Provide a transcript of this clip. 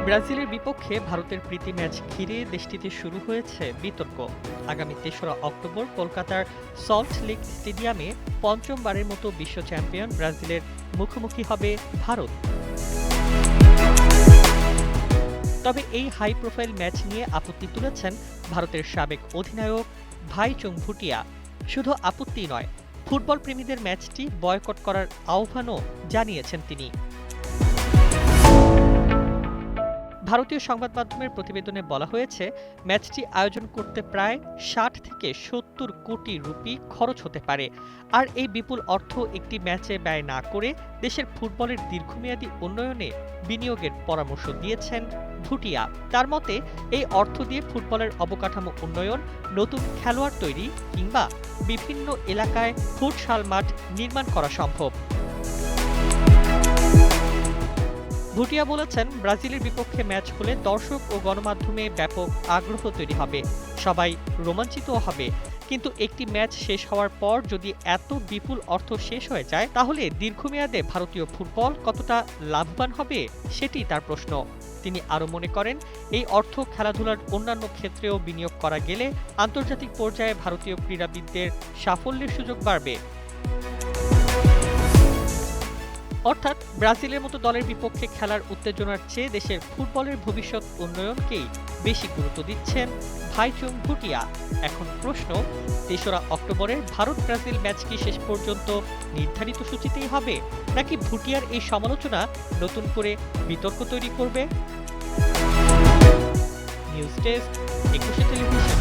ব্রাজিলের বিপক্ষে ভারতের প্রীতি ম্যাচ ঘিরে দেশটিতে শুরু হয়েছে বিতর্ক। আগামী ৩রা অক্টোবর কলকাতার সল্ট লেক স্টেডিয়ামে পঞ্চমবারের মতো বিশ্ব চ্যাম্পিয়ন ব্রাজিলের মুখোমুখি হবে ভারত। তবে এই হাই প্রোফাইল ম্যাচ নিয়ে আপত্তি তুলেছেন ভারতের সাবেক অধিনায়ক ভাইচুং ভুটিয়া। শুধু আপত্তি নয়, ফুটবল প্রেমীদের ম্যাচটি বয়কট করার আহ্বানও জানিয়েছেন তিনি। ভারতীয় সংবাদ মাধ্যমের প্রতিবেদনে বলা হয়েছে, ম্যাচটি আয়োজন করতে প্রায় ৬০ থেকে ৭০ কোটি রুপি খরচ হতে পারে। আর এই বিপুল অর্থ একটি ম্যাচে ব্যয় না করে দেশের ফুটবলের দীর্ঘমেয়াদী উন্নয়নে বিনিয়োগের পরামর্শ দিয়েছেন ভুটিয়া। তার মতে, এই অর্থ দিয়ে ফুটবলের অবকাঠামো উন্নয়ন, নতুন খেলোয়াড় তৈরি কিংবা বিভিন্ন এলাকায় ফুটসাল মাঠ নির্মাণ করা সম্ভব। ভুটিয়া বলেছেন, ব্রাজিলের বিপক্ষে ম্যাচ হলে দর্শক ও গণমাধ্যমে ব্যাপক আগ্রহ তৈরি হবে, সবাই রোমাঞ্চিত হবে। কিন্তু একটি ম্যাচ শেষ হওয়ার পর যদি এত বিপুল অর্থ শেষ হয়ে যায়, তাহলে দীর্ঘমেয়াদে ভারতীয় ফুটবল কতটা লাভবান হবে সেটি তার প্রশ্ন। তিনি আরও মনে করেন, এই অর্থ খেলাধুলার অন্যান্য ক্ষেত্রেও বিনিয়োগ করা গেলে আন্তর্জাতিক পর্যায়ে ভারতীয় ক্রীড়াবিদদের সাফল্যের সুযোগ বাড়বে। অর্থাৎ ব্রাজিলের মতো দলের বিপক্ষে খেলার উত্তেজনার চেয়ে দেশের ফুটবলের ভবিষ্যৎ উন্নয়নকেই বেশি গুরুত্ব দিচ্ছেন ভাইচুং ভুটিয়া। এখন প্রশ্ন, ৩রা অক্টোবরের ভারত ব্রাজিল ম্যাচ কি শেষ পর্যন্ত নির্ধারিত সূচিতেই হবে, নাকি ভুটিয়ার এই সমালোচনা নতুন করে বিতর্ক তৈরি করবে? নিউজ ডেস্ক, ২১শে টেলিভিশন।